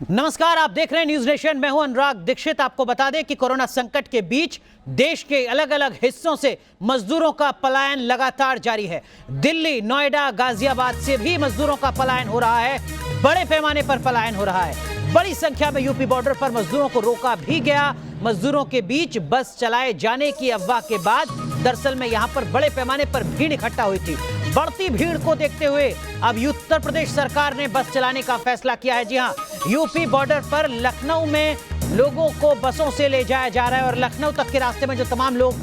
नमस्कार, आप देख रहे हैं न्यूज नेशन। मैं हूं अनुराग दीक्षित। आपको बता दें कि कोरोना संकट के बीच देश के अलग अलग हिस्सों से मजदूरों का पलायन लगातार जारी है। दिल्ली, नोएडा, गाजियाबाद से भी मजदूरों का पलायन हो रहा है। बड़े पैमाने पर पलायन हो रहा है। बड़ी संख्या में यूपी बॉर्डर पर मजदूरों को रोका भी गया। मजदूरों के बीच बस चलाए जाने की अफवाह के बाद दरअसल में यहां पर बड़े पैमाने पर भीड़ इकट्ठा हुई थी। बढ़ती भीड़ को देखते हुए अब उत्तर प्रदेश सरकार ने बस चलाने का फैसला किया है। जी हां, यूपी बॉर्डर पर लखनऊ में लोगों को बसों से ले जाया जा रहा है और लखनऊ तक के रास्ते में जो तमाम लोग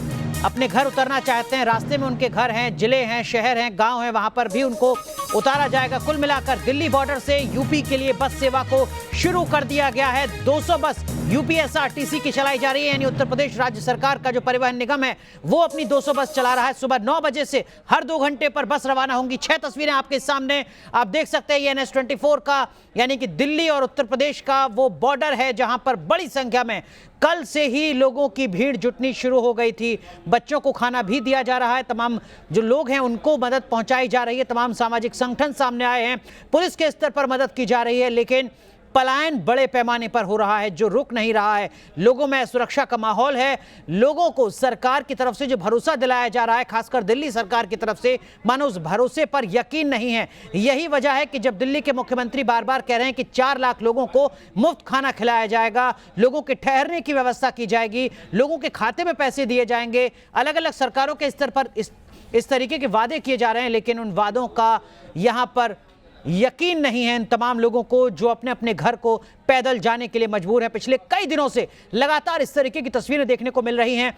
अपने घर उतरना चाहते हैं, रास्ते में उनके घर हैं, जिले हैं, शहर हैं, गांव हैं, वहां पर भी उनको उतारा जाएगा। कुल मिलाकर दिल्ली बॉर्डर से यूपी के लिए बस सेवा को शुरू कर दिया गया है। 200 बस यूपीएसआरटीसी की चलाई जा रही है, यानी उत्तर प्रदेश राज्य सरकार का जो परिवहन निगम है वो अपनी 200 बस चला रहा है। सुबह 9 बजे से हर 2 घंटे पर बस रवाना होंगी। 6 तस्वीरें आपके सामने आप देख सकते हैं। ये NH-24 का यानी कि दिल्ली और उत्तर प्रदेश का वो बॉर्डर है जहां पर बड़ी संख्या में कल से ही लोगों की भीड़ जुटनी शुरू हो गई थी। बच्चों को खाना भी दिया जा रहा है। तमाम जो लोग हैं उनको मदद पहुंचाई जा रही है। तमाम सामाजिक संगठन सामने आए हैं। पुलिस के स्तर पर मदद की जा रही है, लेकिन पलायन बड़े पैमाने पर हो रहा है जो रुक नहीं रहा है। लोगों में सुरक्षा का माहौल है। लोगों को सरकार की तरफ से जो भरोसा दिलाया जा रहा है, खासकर दिल्ली सरकार की तरफ से, मानो उस भरोसे पर यकीन नहीं है। यही वजह है कि जब दिल्ली के मुख्यमंत्री बार बार कह रहे हैं कि 4 लाख लोगों को मुफ्त खाना खिलाया जाएगा, लोगों के ठहरने की व्यवस्था की जाएगी, लोगों के खाते में पैसे दिए जाएंगे, अलग अलग सरकारों के स्तर पर इस तरीके के वादे किए जा रहे हैं, लेकिन उन वादों का यहां पर यकीन नहीं है इन तमाम लोगों को जो अपने अपने घर को पैदल जाने के लिए मजबूर है। पिछले कई दिनों से लगातार इस तरीके की तस्वीरें देखने को मिल रही हैं।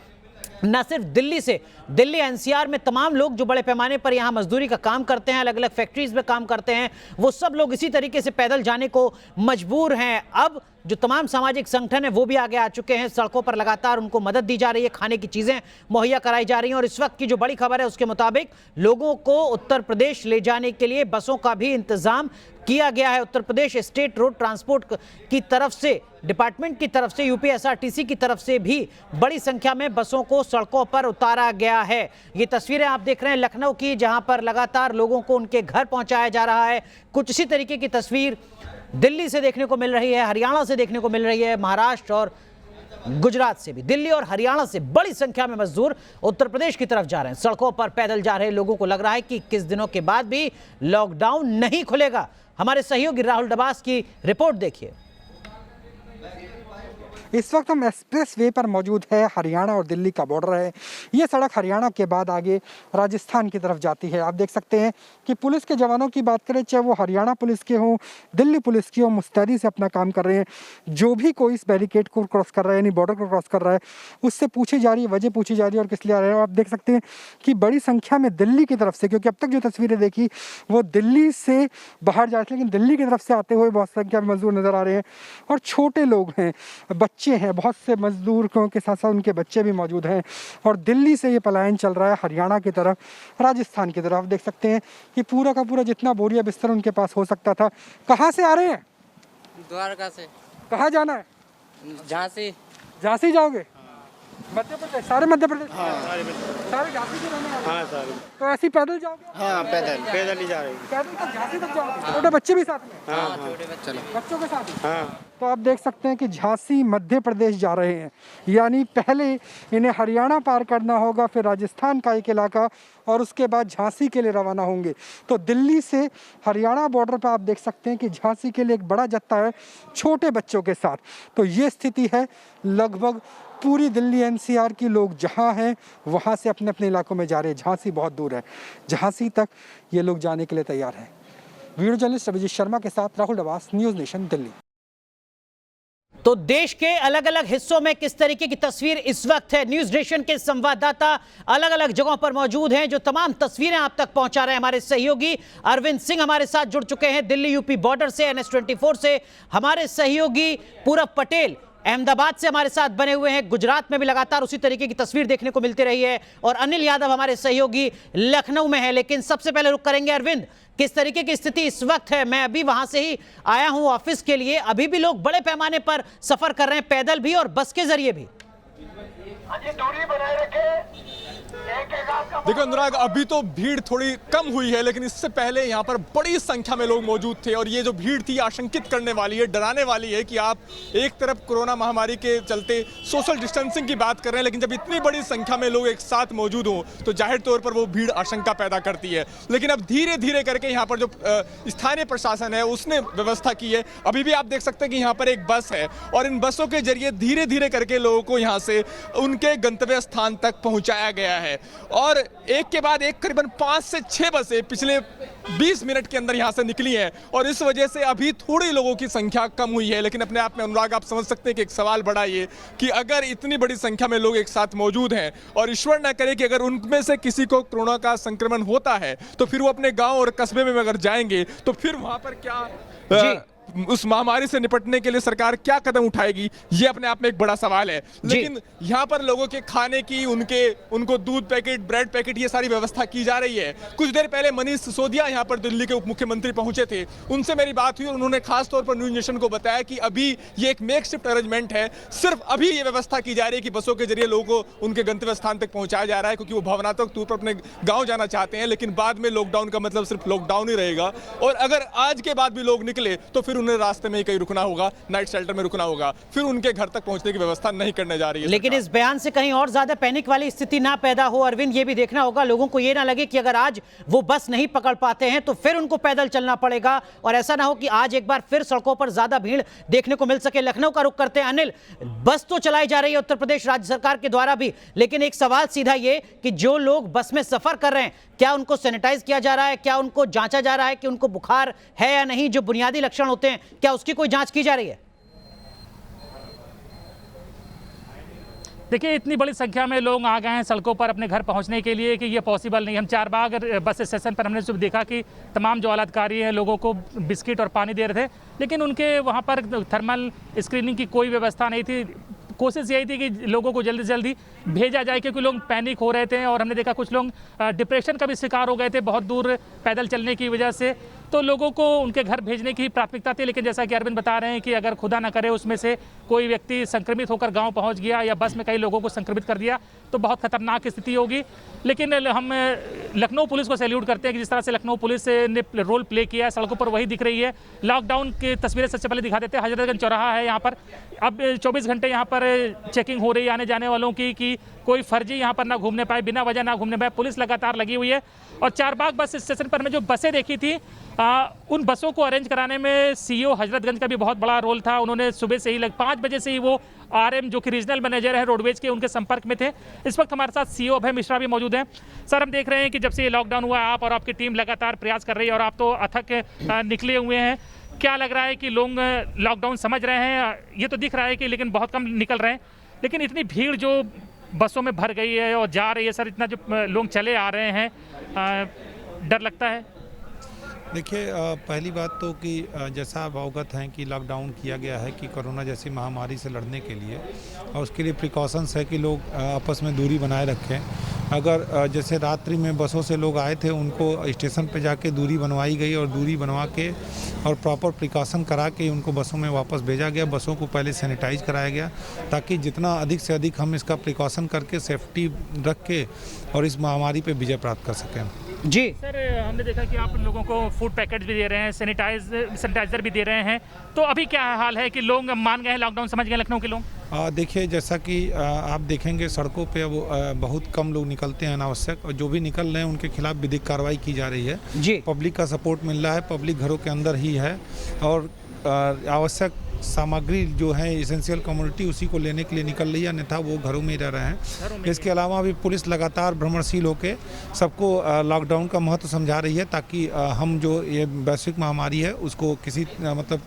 न सिर्फ दिल्ली से, दिल्ली NCR में तमाम लोग जो बड़े पैमाने पर यहाँ मजदूरी का काम करते हैं, अलग अलग फैक्ट्रीज में काम करते हैं, वो सब लोग इसी तरीके से पैदल जाने को मजबूर हैं। अब जो तमाम सामाजिक संगठन है वो भी आगे आ चुके हैं। सड़कों पर लगातार उनको मदद दी जा रही है, खाने की चीज़ें मुहैया कराई जा रही हैं। और इस वक्त की जो बड़ी खबर है उसके मुताबिक लोगों को उत्तर प्रदेश ले जाने के लिए बसों का भी इंतजाम किया गया है। Uttar Pradesh state road transport की तरफ से, डिपार्टमेंट की तरफ से, यूपीएसआरटीसी की तरफ से भी बड़ी संख्या में बसों को सड़कों पर उतारा गया है। ये तस्वीरें आप देख रहे हैं लखनऊ की, जहां पर लगातार लोगों को उनके घर पहुंचाया जा रहा है। कुछ इसी तरीके की तस्वीर दिल्ली से देखने को मिल रही है, हरियाणा से देखने को मिल रही है, महाराष्ट्र और गुजरात से भी। दिल्ली और हरियाणा से बड़ी संख्या में मजदूर उत्तर प्रदेश की तरफ जा रहे हैं। सड़कों पर पैदल जा रहे लोगों को लग रहा है कि 21 दिनों के बाद भी लॉकडाउन नहीं खुलेगा। हमारे सहयोगी राहुल डबास की रिपोर्ट देखिए। इस वक्त हम एक्सप्रेस वे पर मौजूद है। हरियाणा और दिल्ली का बॉर्डर है। ये सड़क हरियाणा के बाद आगे राजस्थान की तरफ जाती है। आप देख सकते हैं कि पुलिस के जवानों की बात करें, चाहे वो हरियाणा पुलिस के हों, दिल्ली पुलिस की हो, मुस्तैदी से अपना काम कर रहे हैं। जो भी कोई इस बैरिकेड को क्रॉस कर रहा है, यानी बॉर्डर को क्रॉस कर रहा है, उससे पूछी जा रही है, वजह पूछी जा रही है और किस लिए आ रहे हैं। आप देख सकते हैं कि बड़ी संख्या में दिल्ली की तरफ से, क्योंकि अब तक जो तस्वीरें देखी वो दिल्ली से बाहर जा रही थी, लेकिन दिल्ली की तरफ से आते हुए बहुत संख्या में मजदूर नजर आ रहे हैं। और छोटे लोग हैं, बच्चे हैं, बहुत से मजदूरों के साथ साथ उनके बच्चे भी मौजूद हैं। और दिल्ली से ये पलायन चल रहा है हरियाणा की तरफ, राजस्थान की तरफ। देख सकते हैं कि पूरा का पूरा जितना बोरिया बिस्तर उनके पास हो सकता था। कहाँ से आ रहे हैं? द्वारका से। कहाँ जाना है? झांसी। झांसी जाओगे? मध्य प्रदेश, सारे मध्य प्रदेश? हाँ, सारे झांसी के रहने वाले? हाँ सारे। तो ऐसे ही पैदल जाओगे? हाँ पैदल ही जा रहे हैं। पैदल तक झांसी तक जाओगे? छोटे बच्चे भी साथ में? हाँ छोटे बच्चे बच्चों के साथ ही? हाँ। तो आप देख सकते हैं कि झांसी मध्य प्रदेश जा रहे हैं, यानी पहले इन्हें हरियाणा पार करना होगा, फिर राजस्थान का एक इलाका और उसके बाद झांसी के लिए रवाना होंगे। तो दिल्ली से हरियाणा बॉर्डर पर आप देख सकते हैं कि झांसी के लिए एक बड़ा जत्था है छोटे बच्चों के साथ। तो ये स्थिति है। लगभग पूरी दिल्ली NCR की लोग जहाँ हैं वहाँ से अपने अपने इलाकों में जा रहे हैं। झांसी बहुत दूर है, झांसी तक ये लोग जाने के लिए तैयार हैं। वीडियो जर्नलिस्ट अभिजीत शर्मा के साथ राहुल डबास, न्यूज़ नेशन, दिल्ली। तो देश के अलग अलग हिस्सों में किस तरीके की तस्वीर इस वक्त है, न्यूज नेशन के संवाददाता अलग अलग जगहों पर मौजूद हैं जो तमाम तस्वीरें आप तक पहुंचा रहे हैं। हमारे सहयोगी अरविंद सिंह हमारे साथ जुड़ चुके हैं दिल्ली यूपी बॉर्डर से, NH-24 से। हमारे सहयोगी पूरब पटेल अहमदाबाद से हमारे साथ बने हुए हैं। गुजरात में भी लगातार उसी तरीके की तस्वीर देखने को मिलती रही है। और अनिल यादव हमारे सहयोगी लखनऊ में है। लेकिन सबसे पहले रुक करेंगे अरविंद, किस तरीके की स्थिति इस वक्त है? मैं अभी वहां से ही आया हूं ऑफिस के लिए। अभी भी लोग बड़े पैमाने पर सफर कर रहे हैं, पैदल भी और बस के जरिए भी। हाँ जी, दूरी बनाए रखें। देखो अनुराग, अभी तो भीड़ थोड़ी कम हुई है, लेकिन इससे पहले यहाँ पर बड़ी संख्या में लोग मौजूद थे और ये जो भीड़ थी आशंकित करने वाली है, डराने वाली है कि आप एक तरफ कोरोना महामारी के चलते सोशल डिस्टेंसिंग की बात कर रहे हैं, लेकिन जब इतनी बड़ी संख्या में लोग एक साथ मौजूद हों तो जाहिर तौर पर वो भीड़ आशंका पैदा करती है। लेकिन अब धीरे धीरे करके यहाँ पर जो स्थानीय प्रशासन है उसने व्यवस्था की है। अभी भी आप देख सकते हैं कि यहाँ पर एक बस है और इन बसों के जरिए धीरे धीरे करके लोगों को यहाँ से उनके गंतव्य स्थान तक पहुँचाया गया है और एक के बाद एक करीबन 5 से 6 बसें पिछले 20 मिनट के अंदर यहाँ से निकली हैं और इस वजह से अभी थोड़ी लोगों की संख्या कम हुई है। लेकिन अपने आप में अनुराग, आप समझ सकते हैं कि एक सवाल बड़ा ये कि अगर इतनी बड़ी संख्या में लोग एक साथ मौजूद हैं और ईश्वर न करे कि अगर उनमें से किसी को कोरोना का संक्रमण होता है तो फिर वो अपने गाँव और कस्बे में अगर जाएंगे तो फिर वहाँ पर क्या उस महामारी से निपटने के लिए सरकार क्या कदम उठाएगी, ये अपने आप में एक बड़ा सवाल है। लेकिन यहाँ पर लोगों के खाने की, उनको दूध पैकेट, ब्रेड पैकेट, ये सारी व्यवस्था की जा रही है। कुछ देर पहले मनीष सिसोदिया यहाँ पर दिल्ली के उप मुख्यमंत्री पहुंचे थे, उनसे मेरी बात हुई और उन्होंने खास तौर पर न्यूज नेशन को बताया कि अभी ये एक मेकशिफ्ट अरेंजमेंट है, सिर्फ अभी ये व्यवस्था की जा रही है कि बसों के जरिए लोगों को उनके गंतव्य स्थान तक पहुंचाया जा रहा है, क्योंकि वो भावनात्मक तौर पर अपने गाँव जाना चाहते हैं। लेकिन बाद में लॉकडाउन का मतलब सिर्फ लॉकडाउन ही रहेगा और अगर आज के बाद भी लोग निकले तो फिर उन्हें रास्ते में ही कहीं रुकना होगा, नाइट शेल्टर में रुकना होगा, फिर उनके घर तक पहुंचने की व्यवस्था नहीं करने जा रही है। लेकिन इस बयान से कहीं और ज्यादा पैनिक वाली स्थिति ना पैदा हो अरविंद, ये भी देखना होगा, लोगों को ये ना लगे कि अगर आज वो बस नहीं पकड़ पाते हैं तो फिर उनको पैदल चलना पड़ेगा और ऐसा ना हो कि आज एक बार फिर सड़कों पर ज्यादा भीड़ देखने को मिल सके। लखनऊ का रुख करते हैं अनिल, बस तो चलाई जा रही है उत्तर प्रदेश राज्य सरकार के द्वारा भी, लेकिन एक सवाल सीधा ये कि जो लोग बस में सफर कर रहे हैं क्या उनको सैनिटाइज किया जा रहा है, क्या उनको जांचा जा रहा है कि उनको बुखार है या नहीं, जो बुनियादी लक्षण होते हैं क्या उसकी कोई जांच की जा रही है? देखिए, इतनी बड़ी संख्या में लोग आ गए हैं सड़कों पर अपने घर पहुंचने के लिए कि ये पॉसिबल नहीं। हम चारबाग बस स्टेशन पर हमने सुबह देखा कि तमाम जो आलाधिकारी हैं लोगों को बिस्किट और पानी दे रहे थे, लेकिन उनके वहां पर थर्मल स्क्रीनिंग की कोई व्यवस्था नहीं थी। कोशिश यही थी कि लोगों को जल्दी से जल्दी भेजा जाए, क्योंकि लोग पैनिक हो रहे थे और हमने देखा कुछ लोग डिप्रेशन का भी शिकार हो गए थे बहुत दूर पैदल चलने की वजह से। तो लोगों को उनके घर भेजने की प्राथमिकता थी, लेकिन जैसा कि अरविंद बता रहे हैं कि अगर खुदा ना करे उसमें से कोई व्यक्ति संक्रमित होकर गांव पहुंच गया या बस में कई लोगों को संक्रमित कर दिया तो बहुत खतरनाक स्थिति होगी। लेकिन हम लखनऊ पुलिस को सैल्यूट करते हैं कि जिस तरह से लखनऊ पुलिस ने रोल प्ले किया है, सड़कों पर वही दिख रही है। लॉकडाउन की तस्वीरें सबसे पहले दिखा देते हैं। हजरतगंज चौराहा है यहाँ पर, अब 24 घंटे यहाँ पर चेकिंग हो रही है आने जाने वालों की कि कोई फर्जी यहाँ पर ना घूमने पाए, बिना वजह ना घूमने पाए। पुलिस लगातार लगी हुई है और चारबाग बस स्टेशन पर हमें जो बसें देखी थी उन बसों को अरेंज कराने में सीईओ हजरतगंज का भी बहुत बड़ा रोल था। उन्होंने सुबह से ही 5 बजे से ही वो आरएम जो कि रीजनल मैनेजर है रोडवेज के, उनके संपर्क में थे। इस वक्त हमारे साथ सीईओ अभय मिश्रा भी मौजूद हैं। सर, हम देख रहे हैं कि जब से ये लॉकडाउन हुआ आप और आपकी टीम लगातार प्रयास कर रही है और आप तो अथक निकले हुए हैं। क्या लग रहा है कि लोग लॉकडाउन समझ रहे हैं? ये तो दिख रहा है कि लेकिन बहुत कम निकल रहे हैं, लेकिन इतनी भीड़ जो बसों में भर गई है और जा रही है सर, इतना जो लोग चले आ रहे हैं, डर लगता है? देखिए, पहली बात तो कि जैसा आप अवगत हैं कि लॉकडाउन किया गया है कि कोरोना जैसी महामारी से लड़ने के लिए, और उसके लिए प्रिकॉशंस है कि लोग आपस में दूरी बनाए रखें। अगर जैसे रात्रि में बसों से लोग आए थे उनको स्टेशन पे जाके दूरी बनवाई गई और दूरी बनवा के और प्रॉपर प्रिकॉशन करा के उनको बसों में वापस भेजा गया। बसों को पहले सैनिटाइज कराया गया ताकि जितना अधिक से अधिक हम इसका प्रिकॉशन करके सेफ्टी रख के और इस महामारी पे विजय प्राप्त कर सकें। जी सर, हमने देखा कि आप लोगों को फूड पैकेट भी दे रहे हैं, सैनिटाइजर भी दे रहे हैं, तो अभी क्या हाल है कि लोग मान गए हैं, लॉकडाउन समझ गए लखनऊ के लोग? देखिए, जैसा कि आप देखेंगे सड़कों पे वो बहुत कम लोग निकलते हैं अनावश्यक, और जो भी निकल रहे हैं उनके खिलाफ विधिक कार्रवाई की जा रही है जी। पब्लिक का सपोर्ट मिल रहा है, पब्लिक घरों के अंदर ही है और आवश्यक सामग्री जो है एसेंशियल कम्युनिटी उसी को लेने के लिए निकल रही है, अन्यथा वो घरों में ही रह रहे हैं। इसके अलावा भी पुलिस लगातार भ्रमणशील होकर सबको लॉकडाउन का महत्व समझा रही है ताकि हम जो ये वैश्विक महामारी है उसको किसी मतलब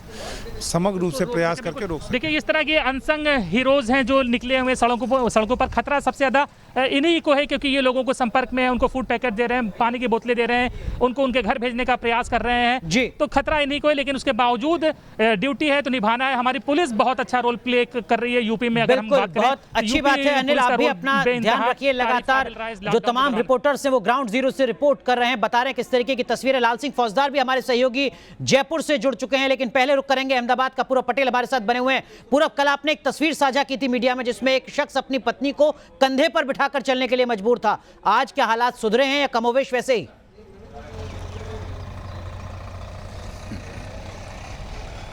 समग्र रूप से प्रयास करके रोक सकें। देखिए, इस तरह के अनसंग हीरोज हैं जो निकले हुए सड़कों पर। खतरा सबसे ज़्यादा इन्हीं को है क्योंकि ये लोगों को संपर्क में, उनको फूड पैकेट दे रहे हैं, पानी की बोतलें दे रहे हैं, उनको उनके घर भेजने का प्रयास कर रहे हैं जी। तो खतरा इन्हीं को है, लेकिन उसके बावजूद ड्यूटी है तो निभाना रहा है। हमारी पुलिस बहुत अच्छा रोल प्ले कर रही है यूपी में। अगर हम बिल्कुल, बात करें बहुत अच्छी बात है अनिल, आप भी अपना ध्यान रखिए। लगातार जो तमाम रिपोर्टर्स हैं वो ग्राउंड जीरो से रिपोर्ट कर रहे हैं, बता रहे हैं किस तरीके की तस्वीरें। लाल सिंह फौजदार भी हमारे सहयोगी जयपुर से जुड़ चुके हैं, लेकिन पहले रुक करेंगे अहमदाबाद का। पूरब पटेल हमारे साथ बने हुए हैं। पूरब, कल आपने एक तस्वीर साझा की थी मीडिया में जिसमें एक शख्स अपनी पत्नी को कंधे पर बिठाकर चलने के लिए मजबूर था। आज क्या हालात सुधरे हैं या कमोवेश वैसे ही?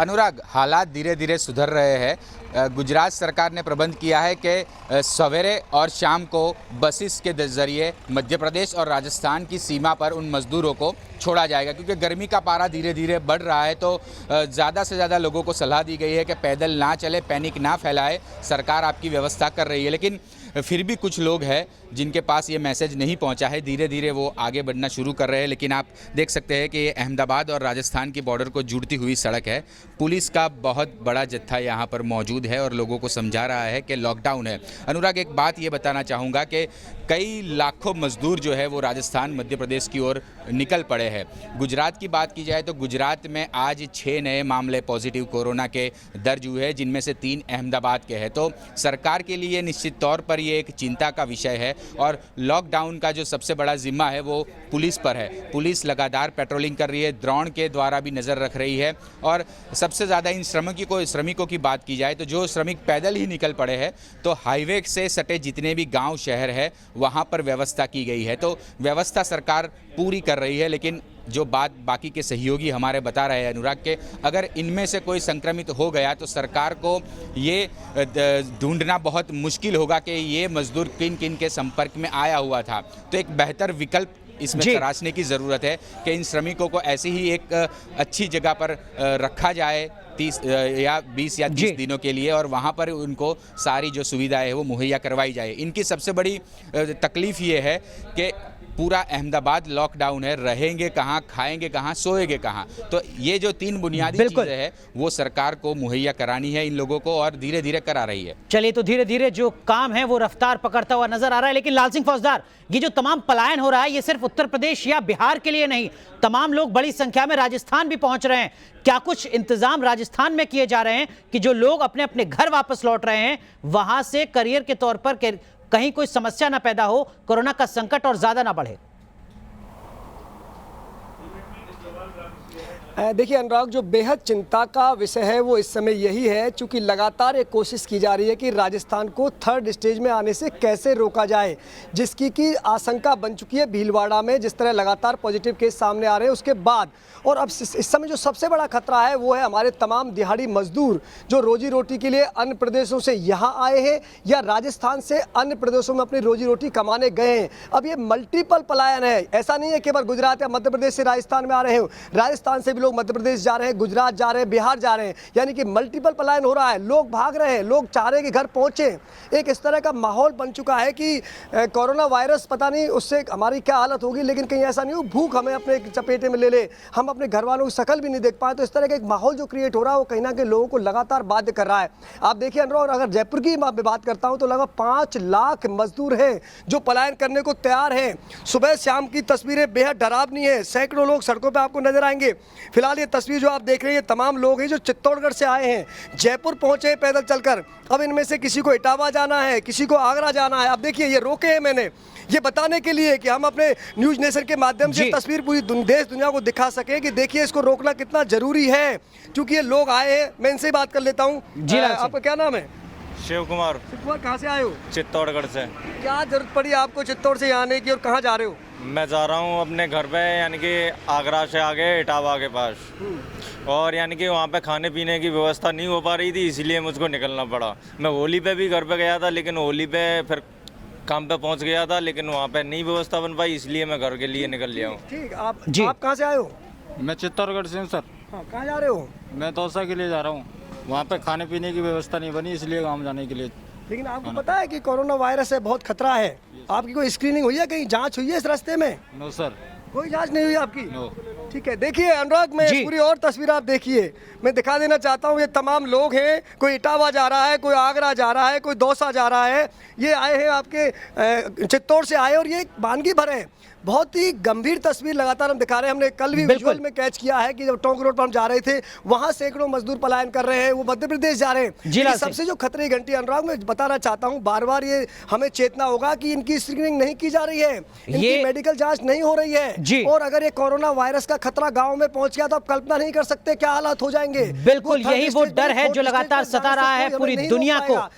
अनुराग, हालात धीरे धीरे सुधर रहे हैं। गुजरात सरकार ने प्रबंध किया है कि सवेरे और शाम को बसेस के जरिए मध्य प्रदेश और राजस्थान की सीमा पर उन मजदूरों को छोड़ा जाएगा, क्योंकि गर्मी का पारा धीरे धीरे बढ़ रहा है। तो ज़्यादा से ज़्यादा लोगों को सलाह दी गई है कि पैदल ना चले, पैनिक ना फैलाए। सरकार आपकी व्यवस्था कर रही है, लेकिन फिर भी कुछ लोग हैं जिनके पास ये मैसेज नहीं पहुंचा है। धीरे धीरे वो आगे बढ़ना शुरू कर रहे हैं। लेकिन आप देख सकते हैं कि ये अहमदाबाद और राजस्थान की बॉर्डर को जुड़ती हुई सड़क है। पुलिस का बहुत बड़ा जत्था यहाँ पर मौजूद है और लोगों को समझा रहा है कि लॉकडाउन है। अनुराग, एक बात ये बताना चाहूँगा कि कई लाखों मजदूर जो है वो राजस्थान मध्य प्रदेश की ओर निकल पड़े हैं। गुजरात की बात की जाए तो गुजरात में आज 6 नए मामले पॉजिटिव कोरोना के दर्ज हुए हैं, जिनमें से 3 अहमदाबाद के हैं। तो सरकार के लिए निश्चित तौर पर ये एक चिंता का विषय है और लॉकडाउन का जो सबसे बड़ा जिम्मा है वो पुलिस पर है। पुलिस लगातार पेट्रोलिंग कर रही है, ड्रोन के द्वारा भी नज़र रख रही है। और सबसे ज़्यादा इन श्रमिकों की बात की जाए तो जो श्रमिक पैदल ही निकल पड़े हैं, तो हाईवे से सटे जितने भी गांव शहर है वहां पर व्यवस्था की गई है। तो व्यवस्था सरकार पूरी कर रही है। लेकिन जो बात बाकी के सहयोगी हमारे बता रहे हैं अनुराग के, अगर इनमें से कोई संक्रमित हो गया तो सरकार को ये ढूंढना बहुत मुश्किल होगा कि ये मजदूर किन किन के संपर्क में आया हुआ था। तो एक बेहतर विकल्प इसमें तराशने की ज़रूरत है कि इन श्रमिकों को ऐसी ही एक अच्छी जगह पर रखा जाए 30 या 20 या 30 दिनों के लिए, और वहाँ पर उनको सारी जो सुविधाएं है वो मुहैया करवाई जाए। इनकी सबसे बड़ी तकलीफ़ ये है कि पूरा अहमदाबाद लॉकडाउन है, रहेंगे कहाँ, खाएंगे कहाँ, सोएंगे कहाँ। तो ये जो 3 बुनियादी चीज़ें हैं वो सरकार को मुहैया करानी है इन लोगों को, और धीरे धीरे करा रही है। चलिए, तो धीरे धीरे जो काम है वो रफ्तार पकड़ता हुआ नजर आ रहा है। लेकिन लाल सिंह फौजदार, ये जो तमाम पलायन हो रहा है ये सिर्फ उत्तर प्रदेश या बिहार के लिए नहीं, तमाम लोग बड़ी संख्या में राजस्थान भी पहुंच रहे हैं। क्या कुछ इंतजाम राजस्थान में किए जा रहे हैं कि जो लोग अपने अपने घर वापस लौट रहे हैं वहां से करियर के तौर पर कहीं कोई समस्या ना पैदा हो, कोरोना का संकट और ज्यादा ना बढ़े? देखिए अनुराग, जो बेहद चिंता का विषय है वो इस समय यही है, चूंकि लगातार एक कोशिश की जा रही है कि राजस्थान को 3rd स्टेज में आने से कैसे रोका जाए, जिसकी की आशंका बन चुकी है भीलवाड़ा में। जिस तरह लगातार पॉजिटिव केस सामने आ रहे हैं उसके बाद, और अब इस समय जो सबसे बड़ा खतरा है वो है हमारे तमाम दिहाड़ी मजदूर जो रोजी रोटी के लिए अन्य प्रदेशों से यहाँ आए हैं या राजस्थान से अन्य प्रदेशों में अपनी रोजी रोटी कमाने गए हैं। अब ये मल्टीपल पलायन है, ऐसा नहीं है केवल गुजरात या मध्य प्रदेश से राजस्थान में आ रहे हो, राजस्थान से भी लोग मध्य प्रदेश जा रहे हैं, गुजरात जा रहे हैं, बिहार जा रहे हैं, यानी कि मल्टीपल पलायन हो रहा है। लोग भाग रहे हैं, लोग चाह रहे हैं कि घर पहुंचे। एक इस तरह का माहौल बन चुका है कि कोरोना वायरस, पता नहीं उससे हमारी क्या हालत होगी, लेकिन कहीं ऐसा नहीं हो भूख हमें अपने चपेटे में ले ले, हम अपने घर वालों की शक्ल भी नहीं देख पाए। तो इस तरह का एक माहौल जो क्रिएट हो रहा है वो कहीं ना कहीं लोगों को लगातार बाध्य कर रहा है। आप देखिए अनुराग, अगर जयपुर की बात करता हूँ तो लगभग 5 लाख मजदूर हैं जो पलायन करने को तैयार हैं। सुबह शाम की तस्वीरें बेहद डरावनी है, सैकड़ों लोग सड़कों पर आपको नजर आएंगे। फिलहाल ये तस्वीर जो आप देख रहे हैं, तमाम लोग हैं जो चित्तौड़गढ़ से आए हैं, जयपुर पहुंचे हैं पैदल चलकर। अब इनमें से किसी को इटावा जाना है, किसी को आगरा जाना है। अब देखिए ये रोके हैं मैंने ये बताने के लिए कि हम अपने न्यूज़ नेशन के माध्यम से तस्वीर पूरी देश दुनिया को दिखा सके कि देखिए इसको रोकना कितना जरूरी है, क्योंकि ये लोग आए हैं। मैं इनसे बात कर लेता हूँ। जी आपका क्या नाम है? शिव कुमार। कहाँ से आए हो? चित्तौड़गढ़ से। क्या जरूरत पड़ी आपको चित्तौड़ से यहाँ आने की और कहाँ जा रहे हो? मैं जा रहा हूँ अपने घर पे, यानी कि आगरा से आगे इटावा के पास, और यानी कि वहाँ पे खाने पीने की व्यवस्था नहीं हो पा रही थी, इसलिए मुझको निकलना पड़ा। मैं होली पे भी घर पे गया था, लेकिन होली पे फिर काम पे पहुँच गया था, लेकिन वहाँ पे नहीं व्यवस्था बन पाई, इसलिए मैं घर के लिए निकल लिया हूँ। ठीक, आप कहाँ से आए हो? मैं चित्तौड़गढ़ से हूँ सर। कहाँ जा रहे हो? मैं दौसा के लिए जा रहा हूँ, वहाँ पे खाने पीने की व्यवस्था नहीं बनी, इसलिए गाँव जाने के लिए। लेकिन आपको पता है कि कोरोना वायरस है, बहुत खतरा है। आपकी कोई स्क्रीनिंग हुई है, कहीं जांच हुई है इस रास्ते में? नो सर, कोई जांच नहीं हुई आपकी? नो। ठीक है, देखिए अनुराग में पूरी और तस्वीर आप देखिए, मैं दिखा देना चाहता हूँ। ये तमाम लोग हैं, कोई इटावा जा रहा है, कोई आगरा जा रहा है, कोई दौसा जा रहा है। ये आए हैं आपके चित्तौड़ से आए, और ये वानगी भर है। बहुत ही गंभीर तस्वीर लगातार हम दिखा रहे हैं। हमने कल भी विजुअल में कैच किया है कि जब टोंक रोड पर हम जा रहे थे, वहां सैकड़ों मजदूर पलायन कर रहे हैं, वो मध्य प्रदेश जा रहे हैं। सबसे जो खतरे की घंटी, अनुराग, मैं बताना चाहता हूं, बार बार ये हमें चेतना होगा कि इनकी स्क्रीनिंग नहीं की जा रही है, इनकी मेडिकल जांच नहीं हो रही है, और अगर ये कोरोना वायरस का खतरा गाँव में पहुंच गया तो आप कल्पना नहीं कर सकते क्या हालात हो जाएंगे। बिल्कुल यही वो डर है जो लगातार सता रहा है पूरी दुनिया को।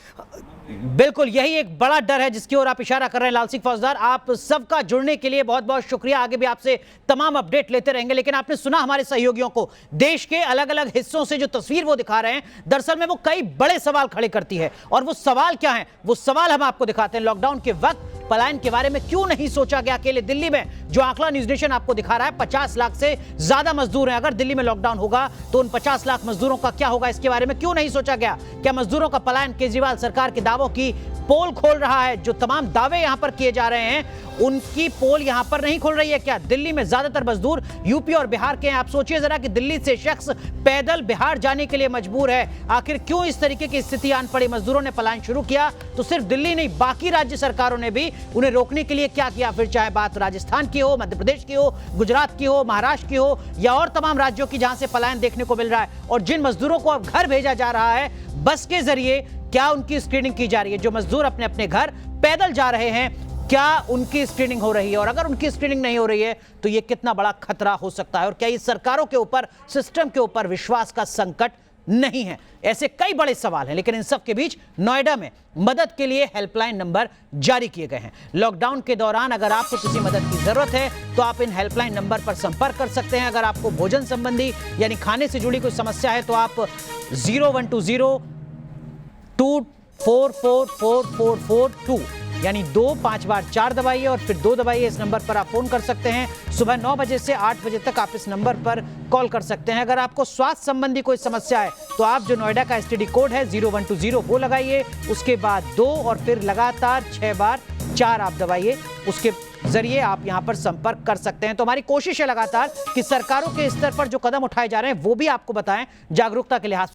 बिल्कुल यही एक बड़ा डर है जिसकी ओर आप इशारा कर रहे हैं लाल सिंह फौजदार। आप सबका जुड़ने के लिए बहुत बहुत शुक्रिया। आगे भी आपसे तमाम अपडेट लेते रहेंगे। लेकिन आपने सुना हमारे सहयोगियों को, देश के अलग अलग हिस्सों से जो तस्वीर वो दिखा रहे हैं, दरअसल में वो कई बड़े सवाल खड़े करती है। और वो सवाल क्या है, वो सवाल हम आपको दिखाते हैं। लॉकडाउन के वक्त पलायन के बारे में क्यों नहीं सोचा गया? अकेले दिल्ली में जो आंकड़ा न्यूज नेशन आपको दिखा रहा है, 50 लाख से ज्यादा मजदूर हैं। अगर दिल्ली में लॉकडाउन होगा तो उन 50 लाख मजदूरों का क्या होगा, इसके बारे में क्यों नहीं सोचा गया? क्या मजदूरों का पलायन केजरीवाल सरकार के दावों की पोल खोल रहा है? जो तमाम दावे यहां पर किए जा रहे हैं उनकी पोल यहां पर नहीं खोल रही है क्या? दिल्ली में ज्यादातर मजदूर यूपी और बिहार के हैं। आप सोचिए जरा कि दिल्ली से शख्स पैदल बिहार जाने के लिए मजबूर है। आखिर क्यों इस तरीके की स्थिति आन पड़ी? मजदूरों ने पलायन शुरू किया तो सिर्फ दिल्ली नहीं, बाकी राज्य सरकारों ने भी उन्हें रोकने के लिए क्या किया? फिर चाहे बात राजस्थान की हो, मध्य प्रदेश की हो, गुजरात की हो, महाराष्ट्र की हो, या और तमाम राज्यों की जहां से पलायन देखने को मिल रहा है। और जिन मजदूरों को अब घर भेजा जा रहा है बस के जरिए, क्या उनकी स्क्रीनिंग की जा रही है? जो मजदूर अपने अपने घर पैदल जा रहे हैं, क्या उनकी स्क्रीनिंग हो रही है? और अगर उनकी स्क्रीनिंग नहीं हो रही है तो यह कितना बड़ा खतरा हो सकता है? और क्या ये सरकारों के ऊपर, सिस्टम के ऊपर विश्वास का संकट नहीं है? ऐसे कई बड़े सवाल हैं। लेकिन इन सब के बीच नोएडा में मदद के लिए हेल्पलाइन नंबर जारी किए गए हैं। लॉकडाउन के दौरान अगर आपको किसी मदद की जरूरत है तो आप इन हेल्पलाइन नंबर पर संपर्क कर सकते हैं। अगर आपको भोजन संबंधी यानी खाने से जुड़ी कोई समस्या है तो आप 0120 2444442 यानी 2 5 बार 4 दबाइए और फिर 2 दबाइए। इस नंबर पर आप फोन कर सकते हैं। सुबह 9 बजे से 8 बजे तक आप इस नंबर पर कॉल कर सकते हैं। अगर आपको स्वास्थ्य संबंधी कोई समस्या है तो आप जो नोएडा का एसटीडी कोड है 0120 वो लगाइए, उसके बाद 2 और फिर लगातार 6 बार 4 आप दबाइए। उसके जरिए आप यहां पर संपर्क कर सकते हैं। तो हमारी कोशिश है लगातार कि सरकारों के स्तर पर जो कदम उठाए जा रहे हैं वो भी आपको बताएं, जागरूकता के लिहाज